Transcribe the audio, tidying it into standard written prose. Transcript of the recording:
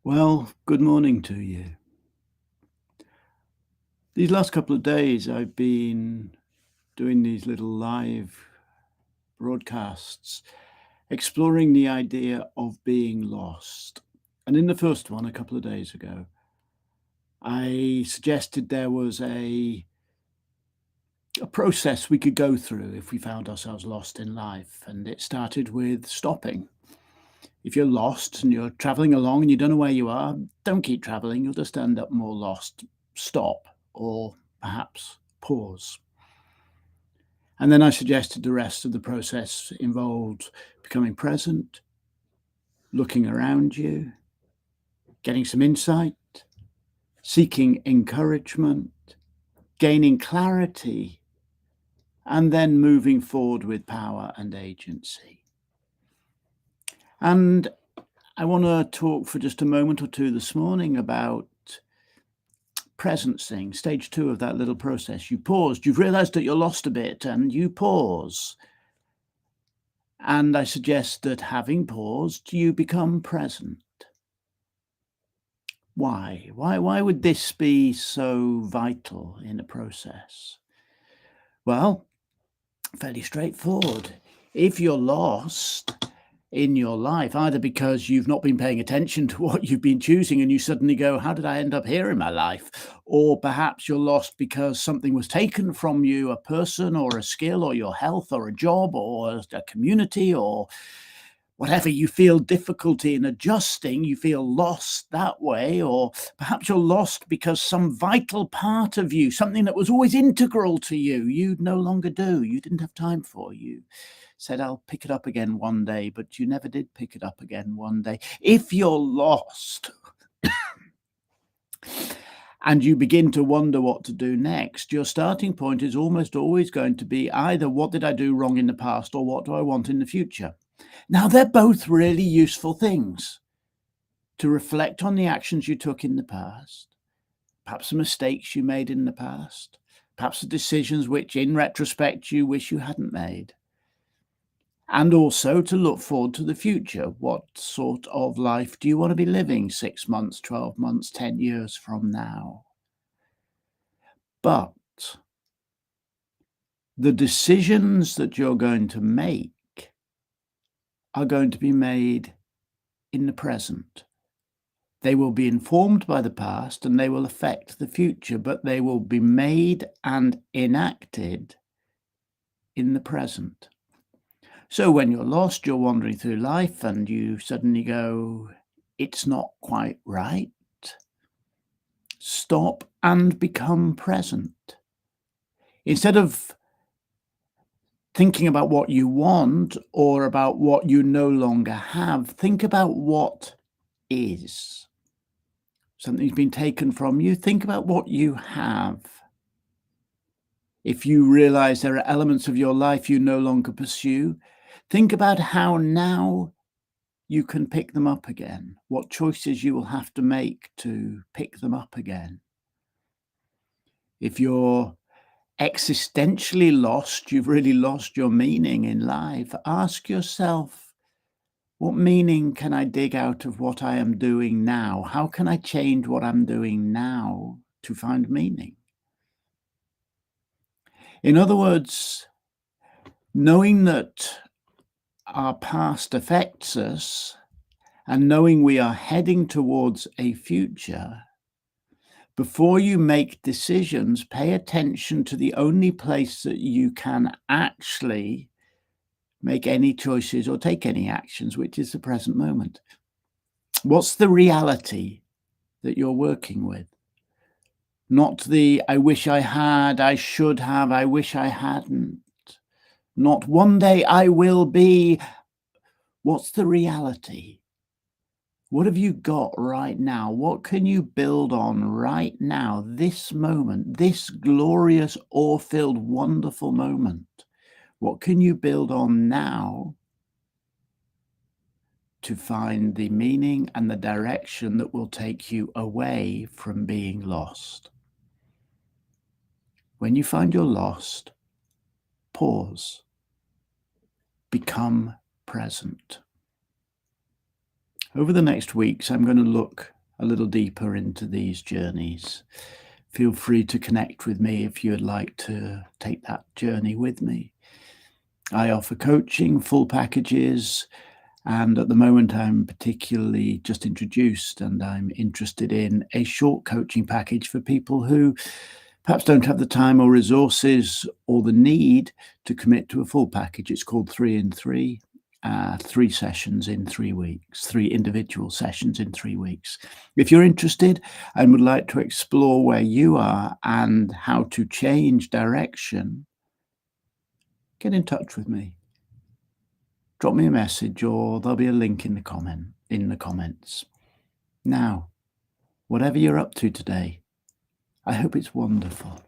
Well, good morning to you. These last couple of days, I've been doing these little live broadcasts, exploring the idea of being lost. And in the first one, a couple of days ago, I suggested there was a process we could go through if we found ourselves lost in life. And it started with stopping. If you're lost and you're traveling along and you don't know where you are, don't keep traveling. You'll just end up more lost. Stop, or perhaps pause. And then I suggested the rest of the process involved becoming present, looking around you, getting some insight, seeking encouragement, gaining clarity, and then moving forward with power and agency. And I want to talk for just a moment or two this morning about presencing, stage 2 of that little process. You paused, you've realized that you're lost a bit, and you pause. And I suggest that having paused, you become present. Why? Why would this be so vital in a process? Well, fairly straightforward. If you're lost in your life, either because you've not been paying attention to what you've been choosing and you suddenly go, how did I end up here in my life? Or perhaps you're lost because something was taken from you, a person or a skill or your health or a job or a community or whatever. You feel difficulty in adjusting, you feel lost that way, or perhaps you're lost because some vital part of you, something that was always integral to you, you no longer do, you didn't have time for. You said, I'll pick it up again one day, but you never did pick it up again one day. If you're lost and you begin to wonder what to do next, your starting point is almost always going to be either what did I do wrong in the past or what do I want in the future? Now, they're both really useful things to reflect on the actions you took in the past, perhaps the mistakes you made in the past, perhaps the decisions which, in retrospect, you wish you hadn't made. And also to look forward to the future. What sort of life do you want to be living 6 months, 12 months, 10 years from now? But the decisions that you're going to make are going to be made in the present. They will be informed by the past and they will affect the future, but they will be made and enacted in the present. So when you're lost, you're wandering through life and you suddenly go, it's not quite right. Stop and become present. Instead of thinking about what you want or about what you no longer have, think about what is. Something's been taken from you, think about what you have. If you realize there are elements of your life you no longer pursue, think about how now you can pick them up again, what choices you will have to make to pick them up again. If you're existentially lost, you've really lost your meaning in life, ask yourself, what meaning can I dig out of what I am doing now? How can I change what I'm doing now to find meaning? In other words, knowing that our past affects us and knowing we are heading towards a future, before you make decisions, pay attention to the only place that you can actually make any choices or take any actions, which is the present moment. What's the reality that you're working with? Not the I wish I had, I should have, I wish I hadn't. Not one day I will be. What's the reality? What have you got right now? What can you build on right now, this moment, this glorious, awe-filled, wonderful moment? What can you build on now to find the meaning and the direction that will take you away from being lost? When you find you're lost, pause, become present. Over the next weeks, I'm going to look a little deeper into these journeys. Feel free to connect with me if you'd like to take that journey with me. I offer coaching, full packages, and at the moment I'm particularly just introduced and I'm interested in a short coaching package for people who perhaps don't have the time or resources or the need to commit to a full package. It's called 3 in 3, 3 sessions in 3 weeks, 3 individual sessions in 3 weeks. If you're interested and would like to explore where you are and how to change direction, get in touch with me. Drop me a message or there'll be a link in the comments. Now, whatever you're up to today, I hope it's wonderful.